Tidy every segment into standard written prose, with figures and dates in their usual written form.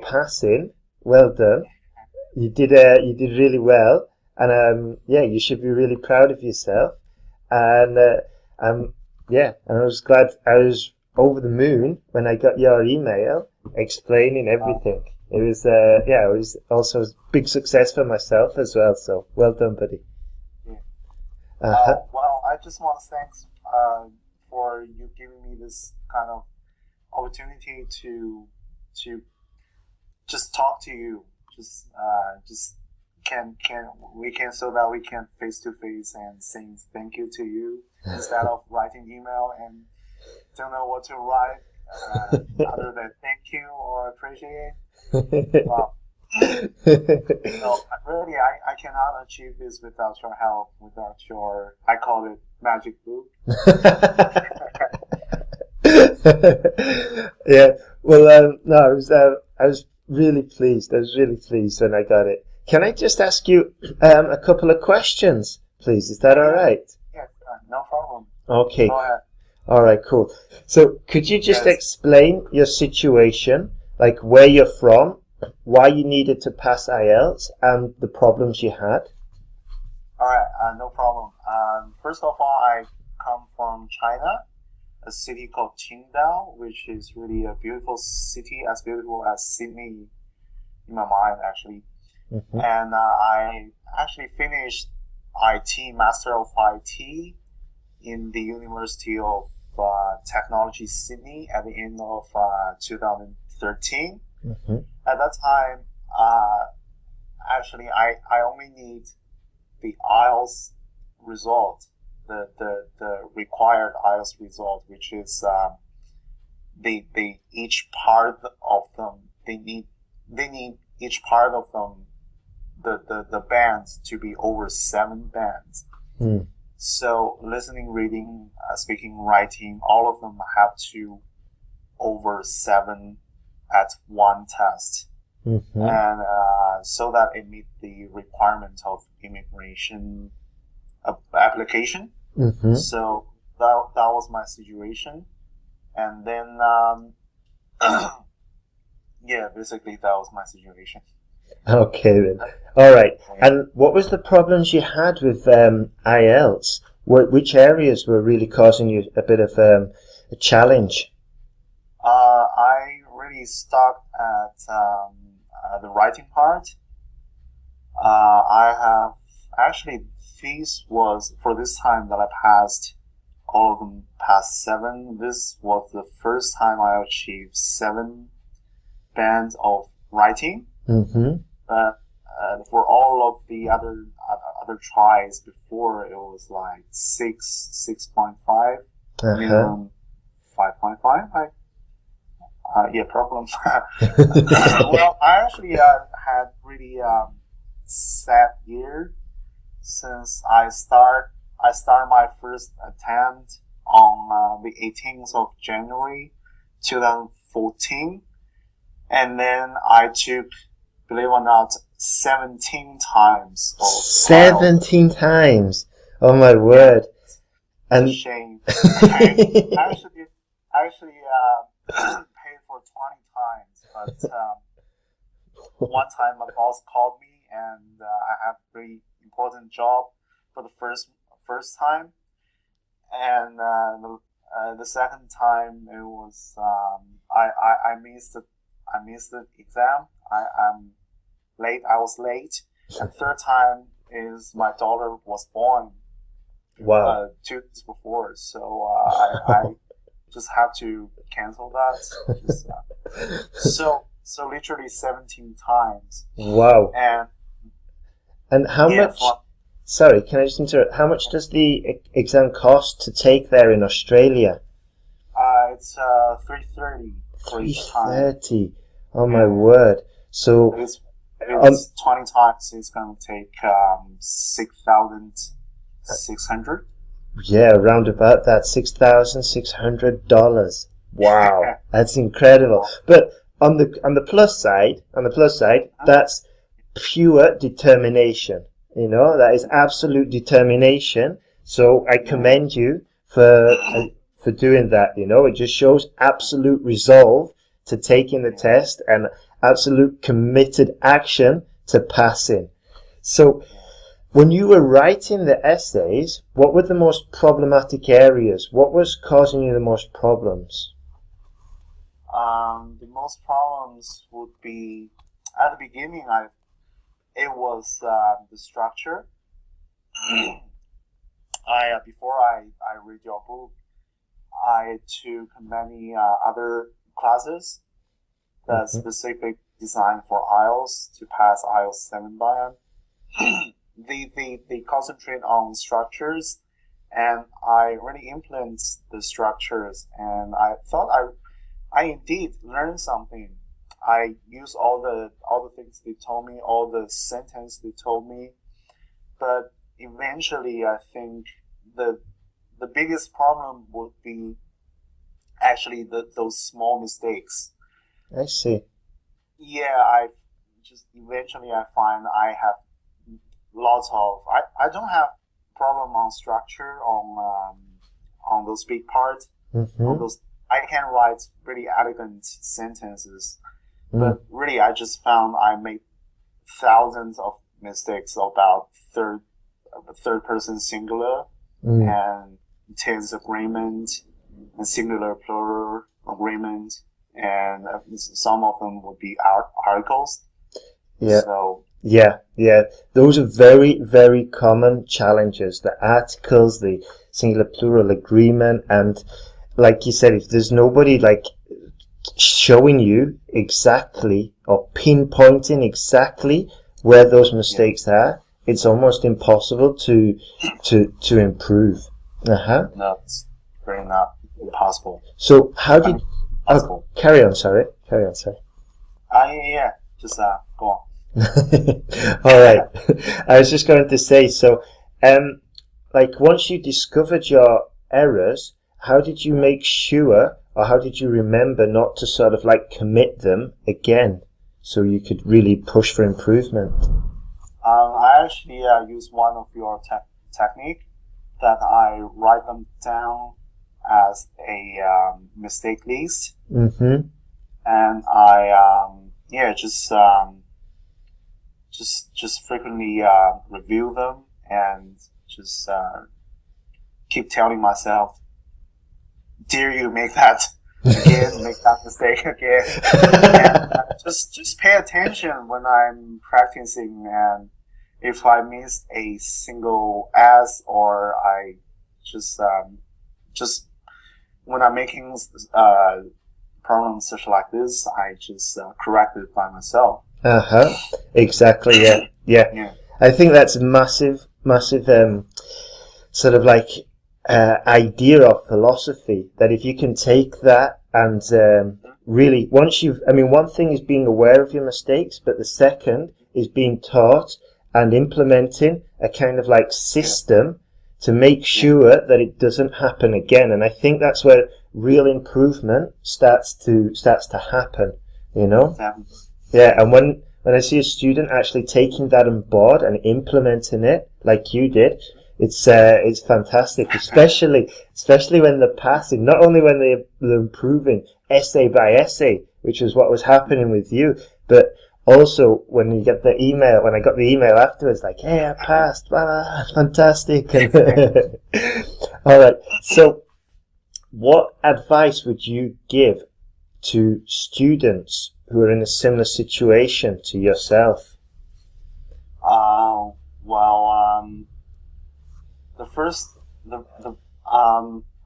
passing. Well done. You did really well, and yeah, you should be really proud of yourself. And yeah, and I was glad. I was over the moon when I got your email explaining everything. It was yeah, it was also a big success for myself as well. So well done, buddy. Well, I just want to thank for you giving me this kind of opportunity to just talk to you, just can we can so that we can face to face and saying thank you to you instead of writing email and don't know what to write other than thank you or appreciate. Wow. No, really, I cannot achieve this without your help, without your, I call it magic book. Yeah, well, no, I was really pleased. I was really pleased when I got it. Can I just ask you a couple of questions, please? Is that all right? Yeah, no problem. Okay. Go ahead. All right, cool. So could you just explain your situation, like where you're from, why you needed to pass IELTS, and the problems you had? All right, no problem. First of all, I come from China, a city called Qingdao, which is really a beautiful city, as beautiful as Sydney in my mind, actually. Mm-hmm. And I actually finished Master of IT in the University of Technology Sydney at the end of 2013. Mm-hmm. At that time, actually, I only need the IELTS result, the required IELTS result, which is each part of them, they need each part of them, the bands to be over 7 bands. Mm. So listening, reading, speaking, writing, all of them have to over 7 at one test. Mm-hmm. And so that it meets the requirement of immigration application. Mm-hmm. So that was my situation. And then yeah, basically that was my situation. Okay then. All right. And what was the problems you had with IELTS? Which areas were really causing you a bit of a challenge? I really stuck at the writing part. I have actually, this was for this time that I passed all of them past 7. This was the first time I achieved 7 bands of writing. Mm-hmm. For all of the other tries before, it was like 6.5, minimum 5.5. Yeah, problem. Well, I actually had really sad year since I start my first attempt on the 18th of January 2014, and then I took, believe it or not, 17 times. 17 times? Oh my word! And it's a shame. I actually paid for 20 times, but one time my boss called me, and I have a very important job for the first time, and the second time it was I missed the exam. I'm late. I was late. And third time is my daughter was born. Wow. 2 days before, so I just have to cancel that. So literally 17 times. Wow. And how much? Sorry, can I just interrupt? How much does the exam cost to take there in Australia? It's $330 for each time. $330. Oh my word! So it's 20 times. It's going to take $6,600. Yeah, around about that, $6,600. Wow, that's incredible. But on the plus side, that's pure determination. You know, that is absolute determination. So I commend you for doing that. You know, it just shows absolute resolve to taking the test, and absolute committed action to passing. So when you were writing the essays, what were the most problematic areas? What was causing you the most problems? The most problems would be at the beginning. It was the structure. Before I read your book, I took many other classes that specific designed for IELTS to pass IELTS 7 by. They concentrate on structures, and I really implement the structures, and I thought I indeed learned something. I used all the things they told me, all the sentence they told me, but eventually I think the biggest problem would be actually those small mistakes. I see. Yeah, I find I have lots of I don't have problem on structure on those big parts. On those I can write really elegant sentences, but really I just found I made thousands of mistakes about third person singular and tense agreement and singular plural agreement, and some of them would be articles. Yeah. So yeah. Those are very, very common challenges. The articles, the singular plural agreement, and like you said, if there's nobody like showing you exactly or pinpointing exactly where those mistakes are, it's almost impossible to improve. No, it's very not impossible. So how did carry on? Sorry. Yeah. Just go on. All right. I was just going to say, so, like once you discovered your errors, how did you make sure, or how did you remember not to sort of like commit them again, so you could really push for improvement? I actually use one of your technique that I write them down as a mistake list, and I just frequently review them and just keep telling myself, dare you make that again, make that mistake again. And just pay attention when I'm practicing, and if I miss a single S, or I just when I'm making problems such like this, I just correct it by myself. Exactly. Yeah. I think that's a massive sort of like idea of philosophy, that if you can take that and really, one thing is being aware of your mistakes, but the second is being taught and implementing a kind of like system to make sure that it doesn't happen again. And I think that's where real improvement starts to happen, you know? Yeah, and when I see a student actually taking that on board and implementing it like you did, it's fantastic, especially when they're passing, not only when they're improving essay by essay, which is what was happening with you, but also when you get the email, when I got the email afterwards, like, hey, I passed, fantastic. All right, so what advice would you give to students who are in a similar situation to yourself?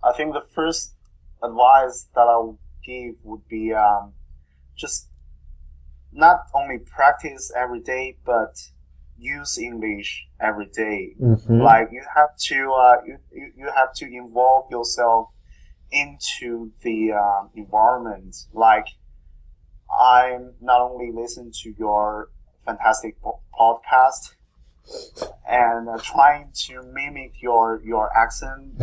I think the first advice that I would give would be just not only practice every day, but use English every day. Like you have to involve yourself into the environment. Like I not only listen to your fantastic podcast and trying to mimic your accent.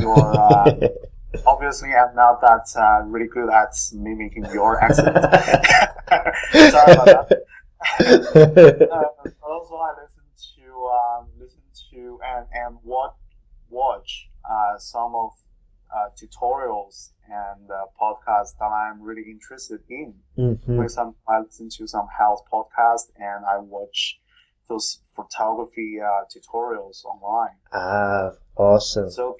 Obviously, I'm not that really good at mimicking your accent. Sorry about that. But also, I listen to and watch some of tutorials and podcasts that I'm really interested in. Mm-hmm. For example, I listen to some health podcasts and I watch those photography tutorials online. Ah, awesome. So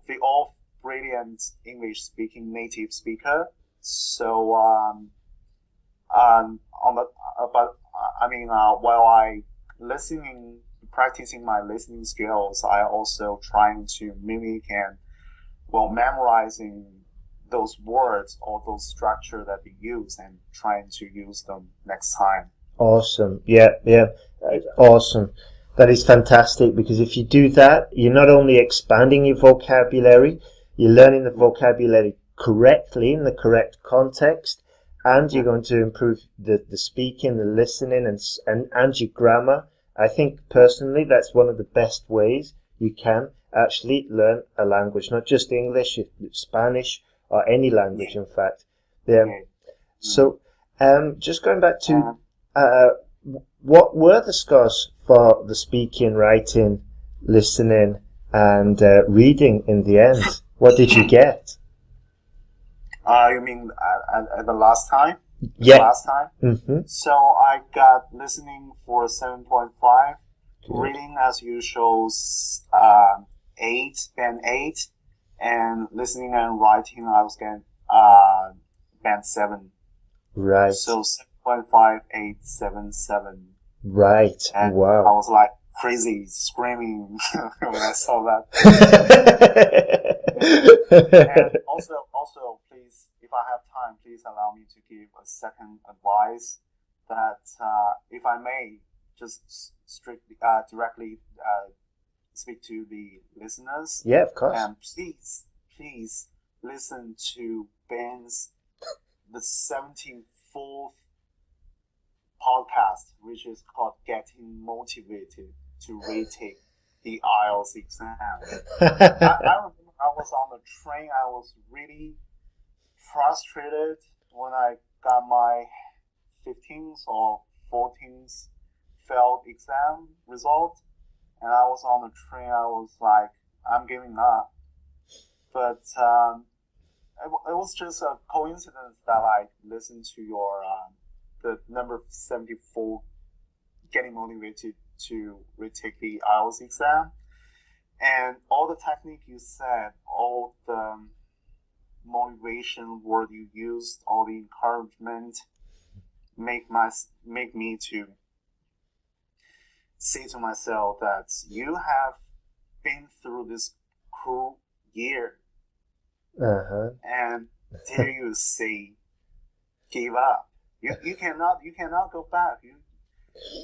they all brilliant English-speaking native speaker. So on the but I mean while I practicing my listening skills, I also trying to mimic and memorizing those words or those structure that they use and trying to use them next time. Awesome. Yeah. Awesome. That is fantastic, because if you do that, you're not only expanding your vocabulary, you're learning the vocabulary correctly in the correct context, and you're going to improve the speaking, the listening, and your grammar. I think personally that's one of the best ways you can actually learn a language, not just English, Spanish, or any language, in fact. Yeah. So, just going back to what were the scores for the speaking, writing, listening, and reading in the end? What did you get? You mean at the last time? Yeah. Last time? Mm-hmm. So I got listening for 7.5, reading as usual 8, band 8, and listening and writing I was getting band 7. Right. So 7.5, 8, 7, 7. Right. And wow. I was like crazy, screaming when I saw that. And also, please, if I have time, please allow me to give a second advice that, if I may, just strictly, directly speak to the listeners. Yeah, of course. And please listen to Ben's the 74th podcast, which is called Getting Motivated to Retake the IELTS exam. I remember I was on the train. I was really frustrated when I got my 15th or 14th failed exam result. And I was on the train. I was like, I'm giving up. But it was just a coincidence that I listened to your the number 74, Getting Motivated to Retake the IELTS exam. And all the technique you said, all the motivation word you used, all the encouragement, make me to say to myself that you have been through this cruel year. And dare you say give up. You cannot go back.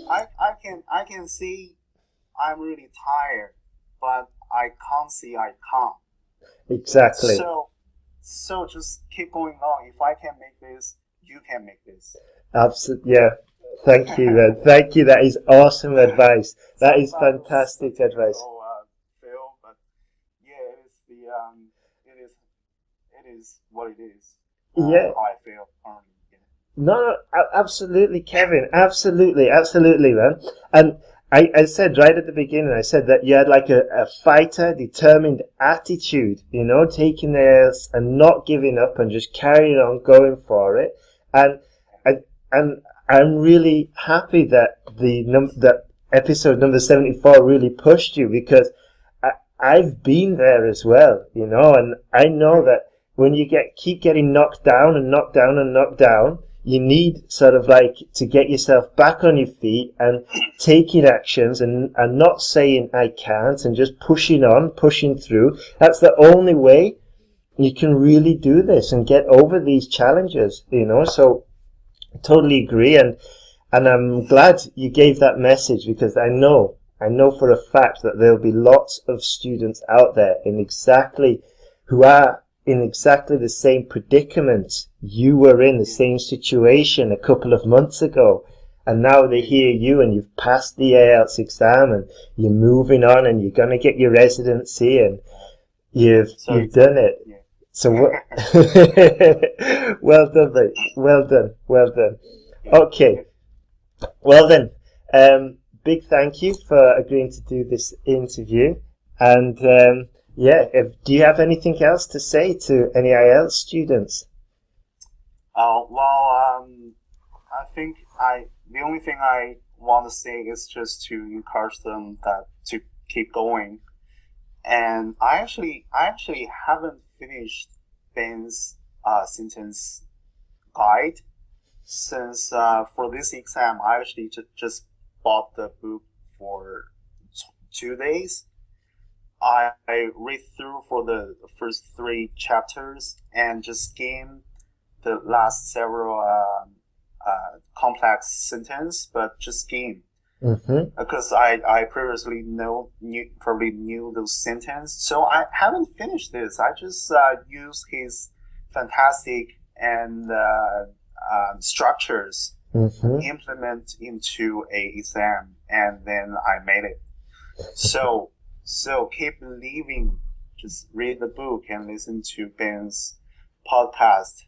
I can see I'm really tired, but I can't see I can't. Exactly. So just keep going on. If I can make this, you can make this. Absolutely. Yeah. Thank you, man. Thank you. That is awesome advice. That is fantastic advice. Phil, but yeah, it is what it is. Yeah. How I feel currently. No, absolutely, Kevin. Absolutely, man. And I said right at the beginning, I said that you had like a fighter, determined attitude, taking this and not giving up and just carrying on, going for it. And I'm really happy that that episode number 74 really pushed you, because I've been there as well, and I know that when you keep getting knocked down and knocked down and knocked down, you need sort of like to get yourself back on your feet and taking actions and not saying I can't and just pushing on, pushing through. That's the only way you can really do this and get over these challenges, So I totally agree, and I'm glad you gave that message, because I know for a fact that there'll be lots of students out there who are in exactly the same predicament you were in, the same situation a couple of months ago, and now they hear you and you've passed the IELTS exam and you're moving on and you're going to get your residency and you've done it. Yeah. So well done, mate. Well done. Okay. Well then, big thank you for agreeing to do this interview, and Yeah. Do you have anything else to say to any IELTS students? I think the only thing I want to say is just to encourage them that to keep going. And I actually haven't finished Ben's sentence guide since for this exam I actually just bought the book for 2 days. I read through for the first 3 chapters and just skimmed the last several complex sentence, but just skim. Because I previously probably knew those sentences, so I haven't finished this. I just used his fantastic and structures implement into a exam, and then I made it. So keep believing. Just read the book and listen to Ben's podcast.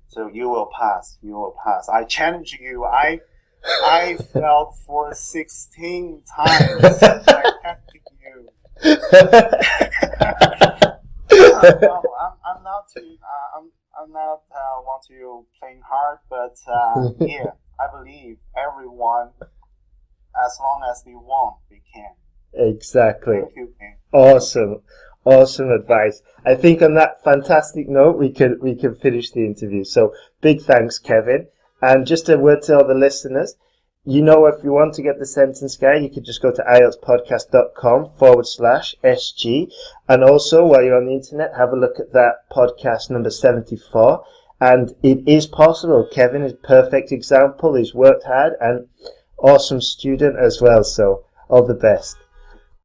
So you will pass. You will pass. I challenge you. I failed for 16 times. I tested you. No, I'm not too. I'm not want to playing hard, but yeah, I believe everyone, as long as they want, they can. Exactly. Thank you, Ken. Awesome advice. I think on that fantastic note, we can finish the interview. So big thanks, Kevin. And just a word to all the listeners. You know, if you want to get the sentence guide, you could just go to IELTSPodcast.com /SG. And also, while you're on the internet, have a look at that podcast number 74. And it is possible. Kevin is a perfect example. He's worked hard and awesome student as well. So all the best.